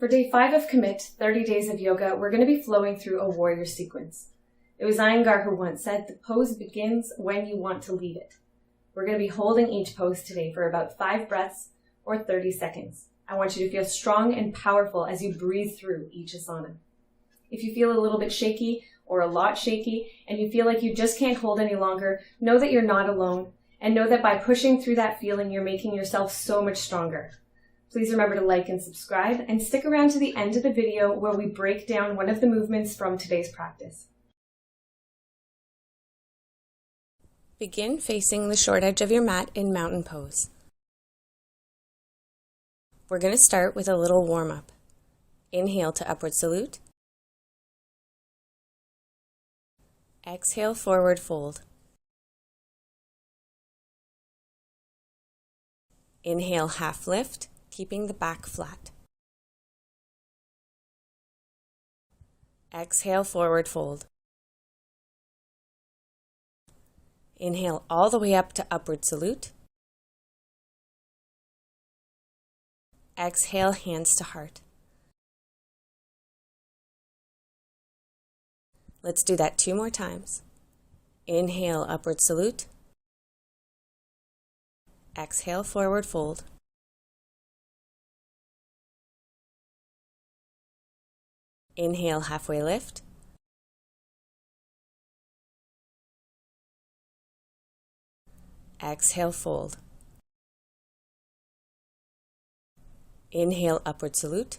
For day 5 of Commit, 30 Days of Yoga, we're going to be flowing through a warrior sequence. It was Iyengar who once said, the pose begins when you want to leave it. We're going to be holding each pose today for about 5 breaths or 30 seconds. I want you to feel strong and powerful as you breathe through each asana. If you feel a little bit shaky or a lot shaky and you feel like you just can't hold any longer, know that you're not alone, and know that by pushing through that feeling, you're making yourself so much stronger. Please remember to like and subscribe, and stick around to the end of the video where we break down one of the movements from today's practice. Begin facing the short edge of your mat in mountain pose. We're going to start with a little warm-up. Inhale to upward salute. Exhale, forward fold. Inhale, half lift, keeping the back flat. Exhale, forward fold. Inhale all the way up to upward salute. Exhale, hands to heart. Let's do that 2 more times. Inhale, upward salute. Exhale, forward fold. Inhale, halfway lift. Exhale, fold. Inhale, upward salute.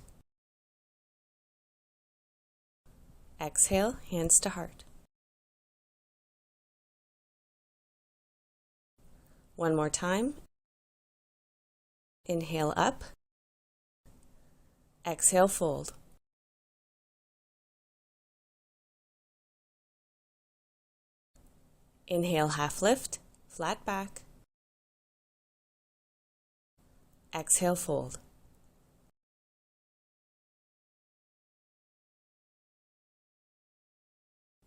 Exhale, hands to heart. One more time. Inhale up. Exhale, fold. Inhale, half lift, flat back. Exhale, fold.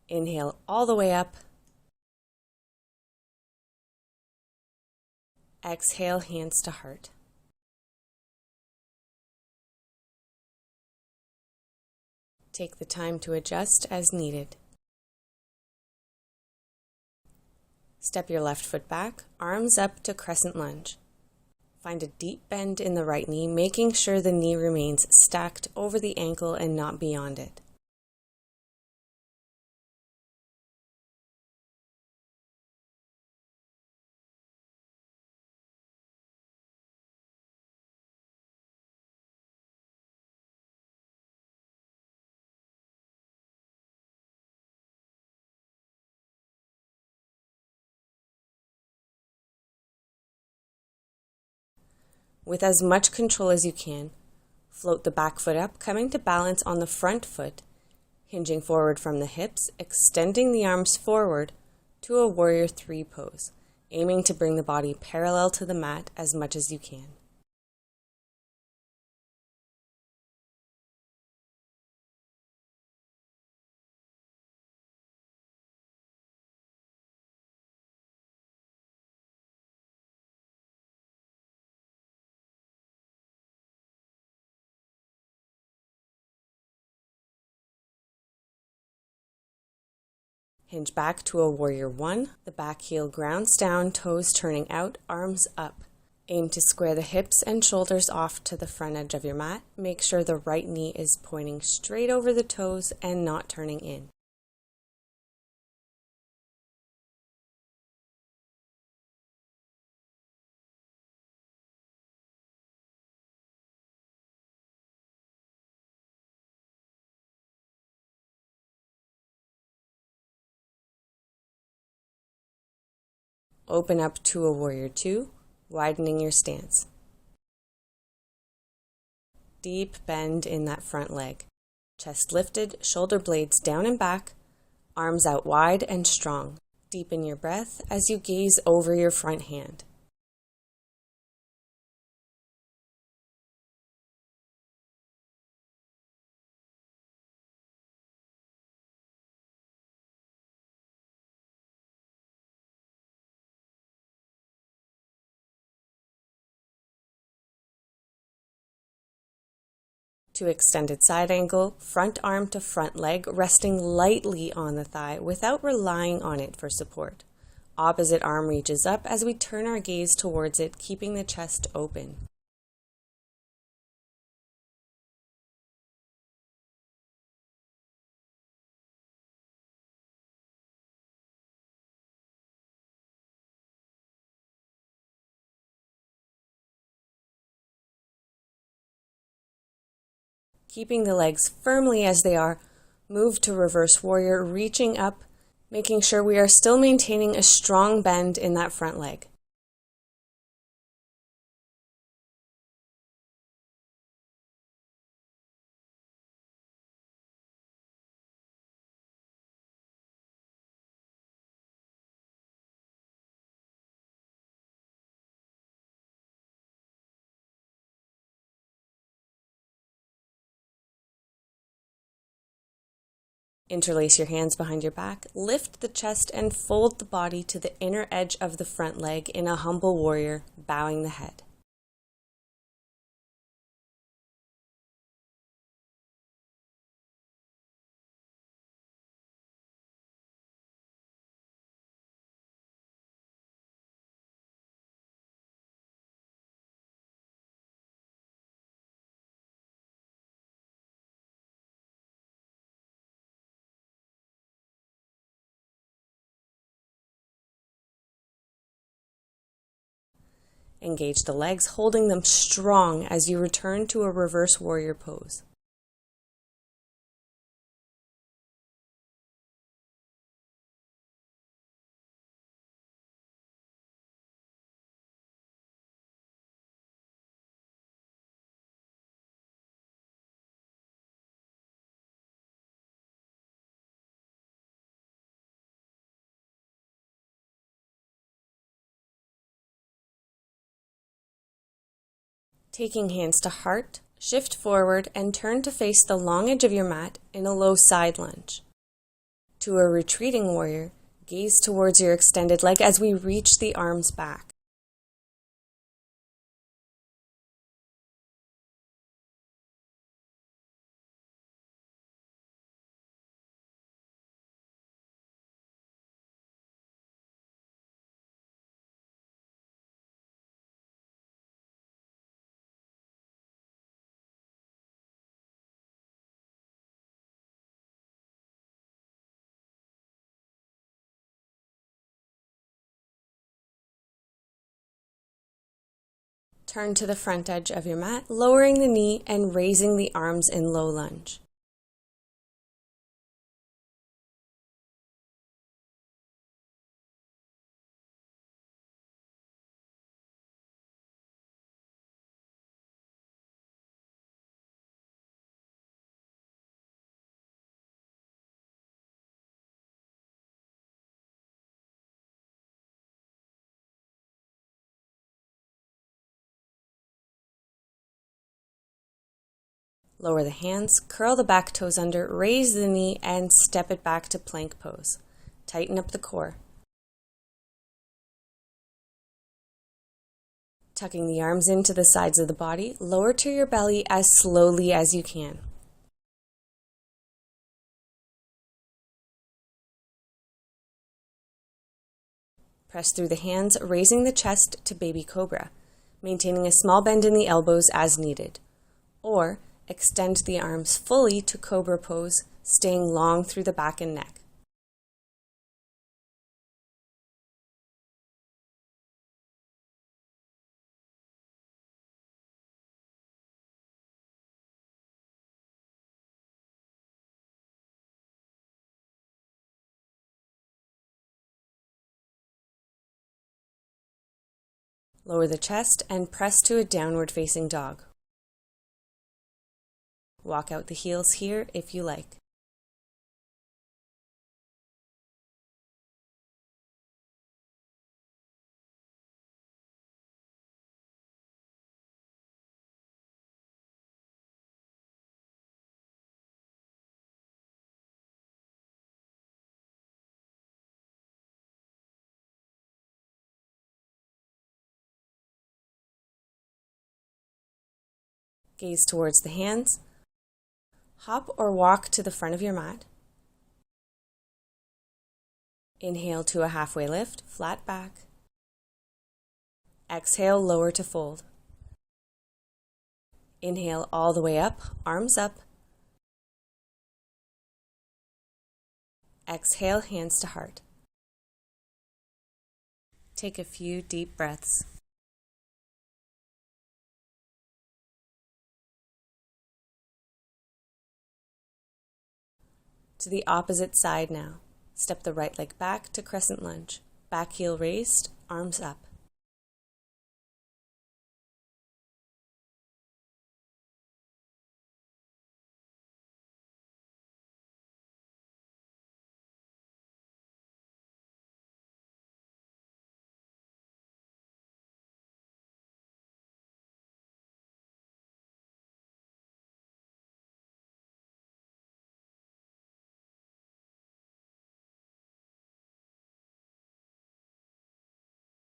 Inhale all the way up. Exhale, hands to heart. Take the time to adjust as needed. Step your left foot back, arms up to crescent lunge. Find a deep bend in the right knee, making sure the knee remains stacked over the ankle and not beyond it. With as much control as you can, float the back foot up, coming to balance on the front foot, hinging forward from the hips, extending the arms forward to a warrior 3 pose, aiming to bring the body parallel to the mat as much as you can. Hinge back to a warrior 1. The back heel grounds down, toes turning out, arms up. Aim to square the hips and shoulders off to the front edge of your mat. Make sure the right knee is pointing straight over the toes and not turning in. Open up to a warrior 2, widening your stance. Deep bend in that front leg. Chest lifted, shoulder blades down and back, arms out wide and strong. Deepen your breath as you gaze over your front hand. To extended side angle, front arm to front leg, resting lightly on the thigh without relying on it for support. Opposite arm reaches up as we turn our gaze towards it, keeping the chest open. Keeping the legs firmly as they are, move to reverse warrior, reaching up, making sure we are still maintaining a strong bend in that front leg. Interlace your hands behind your back, lift the chest and fold the body to the inner edge of the front leg in a humble warrior, bowing the head. Engage the legs, holding them strong as you return to a reverse warrior pose. Taking hands to heart, shift forward and turn to face the long edge of your mat in a low side lunge. To a retreating warrior, gaze towards your extended leg as we reach the arms back. Turn to the front edge of your mat, lowering the knee and raising the arms in low lunge. Lower the hands, curl the back toes under, raise the knee, and step it back to plank pose. Tighten up the core. Tucking the arms into the sides of the body, lower to your belly as slowly as you can. Press through the hands, raising the chest to baby cobra, maintaining a small bend in the elbows as needed. Or extend the arms fully to cobra pose, staying long through the back and neck. Lower the chest and press to a downward facing dog. Walk out the heels here if you like. Gaze towards the hands, Hop or walk to the front of your mat. Inhale to a halfway lift, flat back. Exhale, lower to fold. Inhale all the way up, arms up. Exhale, hands to heart. Take a few deep breaths. To the opposite side now. Step the right leg back to crescent lunge. Back heel raised, arms up.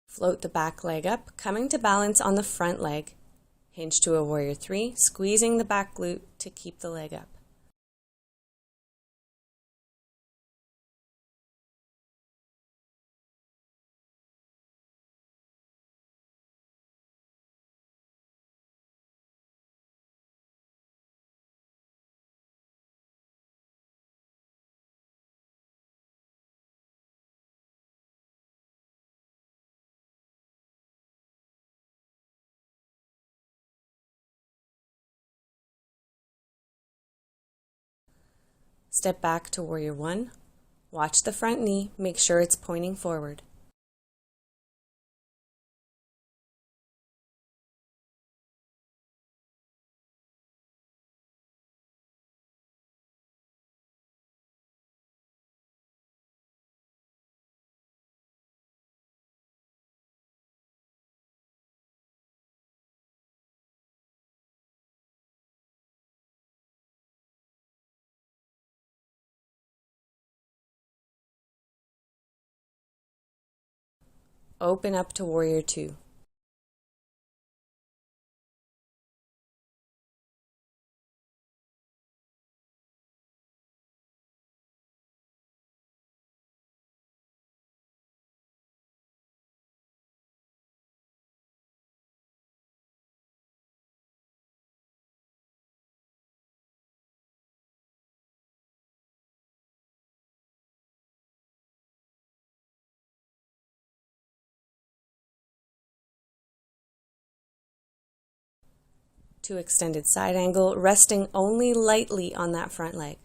Float the back leg up, coming to balance on the front leg. Hinge to a warrior three, squeezing the back glute to keep the leg up. Step back to warrior one. Watch the front knee, make sure it's pointing forward. Open up to warrior two. To extended side angle, resting only lightly on that front leg.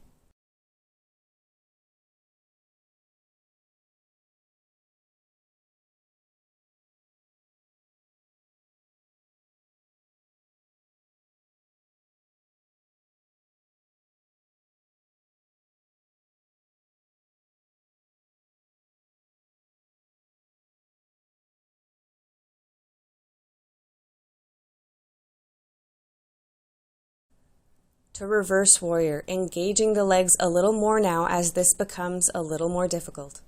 To reverse warrior, engaging the legs a little more now as this becomes a little more difficult.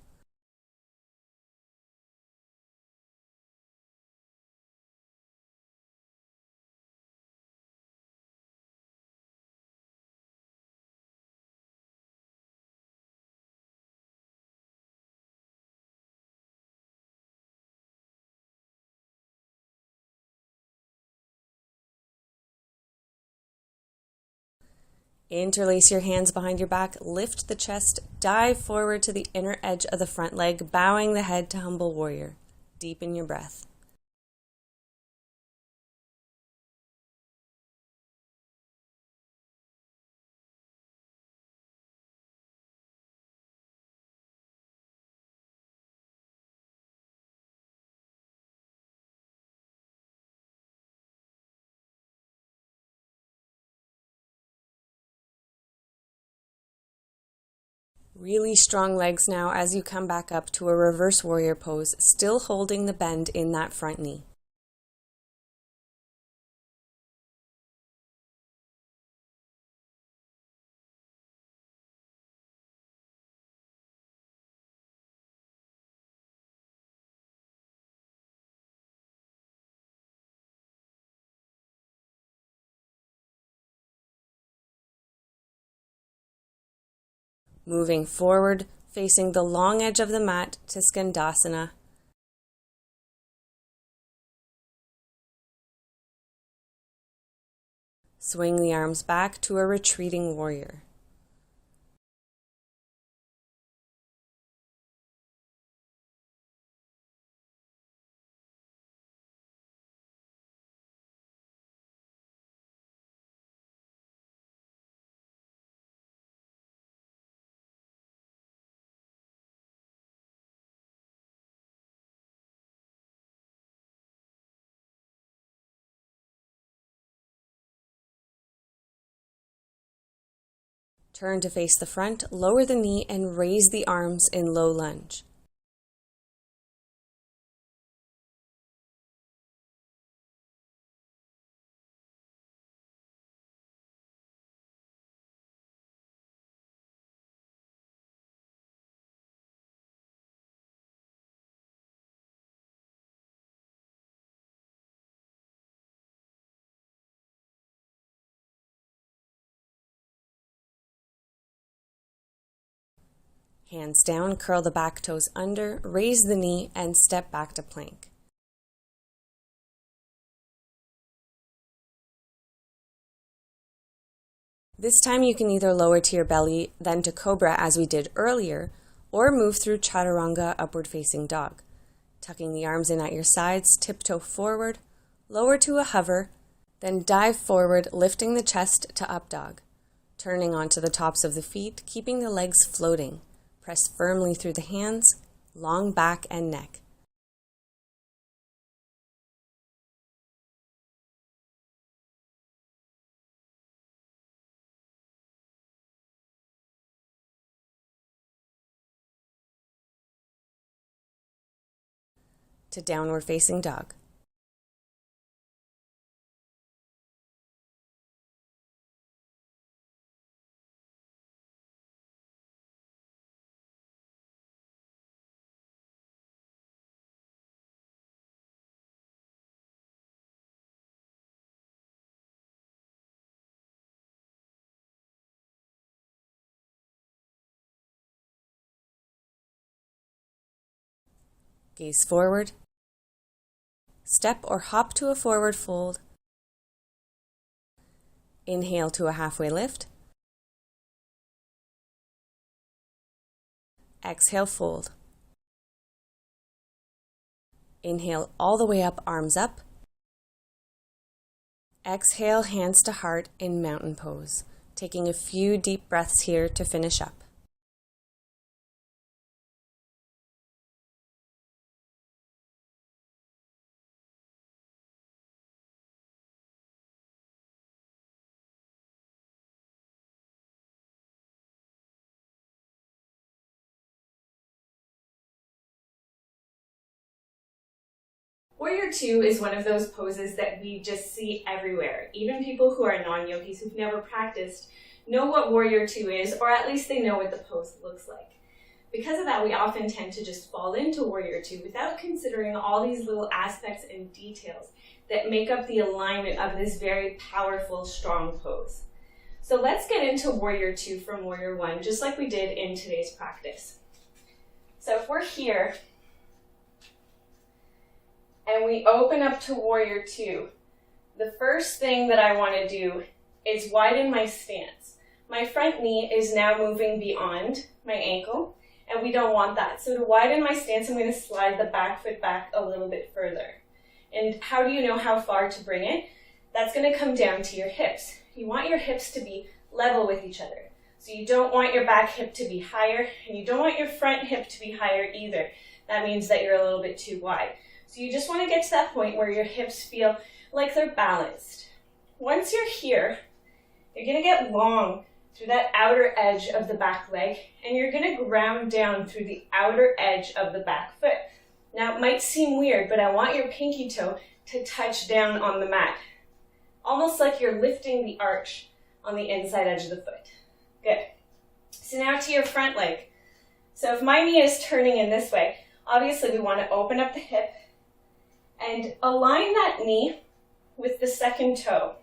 Interlace your hands behind your back, lift the chest, dive forward to the inner edge of the front leg, bowing the head to humble warrior. Deepen your breath. Really strong legs now as you come back up to a reverse warrior pose, still holding the bend in that front knee. moving forward, facing the long edge of the mat to Skandasana. Swing the arms back to a retreating warrior. Turn to face the front, lower the knee, and raise the arms in low lunge. Hands down, curl the back toes under, raise the knee, and step back to plank. This time you can either lower to your belly, then to Cobra as we did earlier, or move through Chaturanga, upward facing dog. Tucking the arms in at your sides, tiptoe forward, lower to a hover, then dive forward, lifting the chest to up dog. Turning onto the tops of the feet, keeping the legs floating. Press firmly through the hands, long back and neck. To downward facing dog. Gaze forward. Step or hop to a forward fold. Inhale to a halfway lift. Exhale, fold. Inhale all the way up, arms up. Exhale, hands to heart in mountain pose. Taking a few deep breaths here to finish up. Warrior Two is one of those poses that we just see everywhere. Even people who are non-yogis who've never practiced know what Warrior Two is, or at least they know what the pose looks like. Because of that, we often tend to just fall into Warrior Two without considering all these little aspects and details that make up the alignment of this very powerful, strong pose. So let's get into Warrior Two from Warrior One, just like we did in today's practice. So if we're here, and we open up to Warrior Two, the first thing that I want to do is widen my stance. My front knee is now moving beyond my ankle, and we don't want that. So to widen my stance, I'm going to slide the back foot back a little bit further. And how do you know how far to bring it? That's going to come down to your hips. You want your hips to be level with each other. So you don't want your back hip to be higher, and you don't want your front hip to be higher either. That means that you're a little bit too wide. So you just want to get to that point where your hips feel like they're balanced. Once you're here, you're going to get long through that outer edge of the back leg, and you're going to ground down through the outer edge of the back foot. Now, it might seem weird, but I want your pinky toe to touch down on the mat, almost like you're lifting the arch on the inside edge of the foot. Good. So now to your front leg. So if my knee is turning in this way, obviously we want to open up the hip and align that knee with the second toe.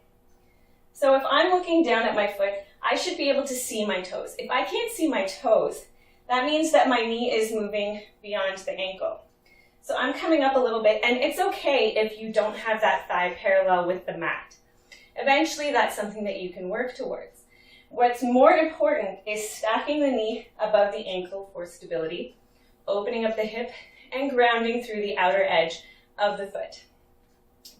So if I'm looking down at my foot, I should be able to see my toes. If I can't see my toes, that means that my knee is moving beyond the ankle. So I'm coming up a little bit, and it's okay if you don't have that thigh parallel with the mat. Eventually, that's something that you can work towards. What's more important is stacking the knee above the ankle for stability, opening up the hip, and grounding through the outer edge of the foot.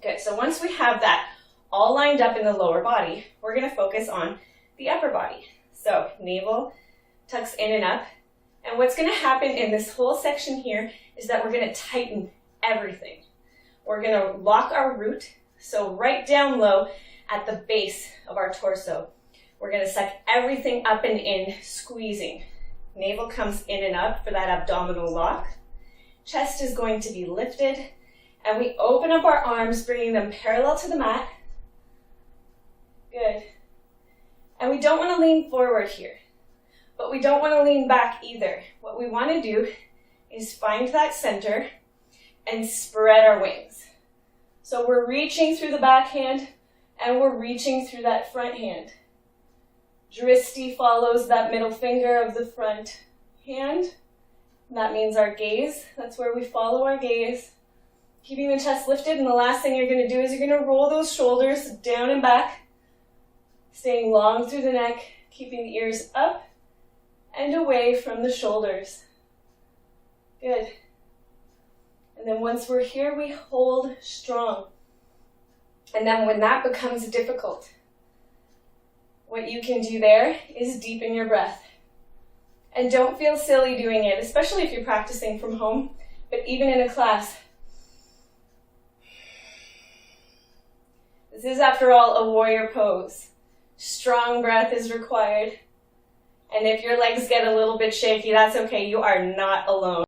Good, so once we have that all lined up in the lower body, we're going to focus on the upper body. So navel tucks in and up. And what's going to happen in this whole section here is that we're going to tighten everything. We're going to lock our root, so right down low at the base of our torso. We're going to suck everything up and in, squeezing. Navel comes in and up for that abdominal lock. Chest is going to be lifted. And we open up our arms, bringing them parallel to the mat. Good. And we don't want to lean forward here, but we don't want to lean back either. What we want to do is find that center and spread our wings. So we're reaching through the back hand and we're reaching through that front hand. Dristi follows that middle finger of the front hand. That means our gaze. That's where we follow our gaze. Keeping the chest lifted, and the last thing you're going to do is you're going to roll those shoulders down and back, staying long through the neck, keeping the ears up and away from the shoulders. Good. And then once we're here, we hold strong. And then when that becomes difficult, what you can do there is deepen your breath. And don't feel silly doing it, especially if you're practicing from home, but even in a class. This is, after all, a warrior pose. Strong breath is required. And if your legs get a little bit shaky, that's okay. You are not alone.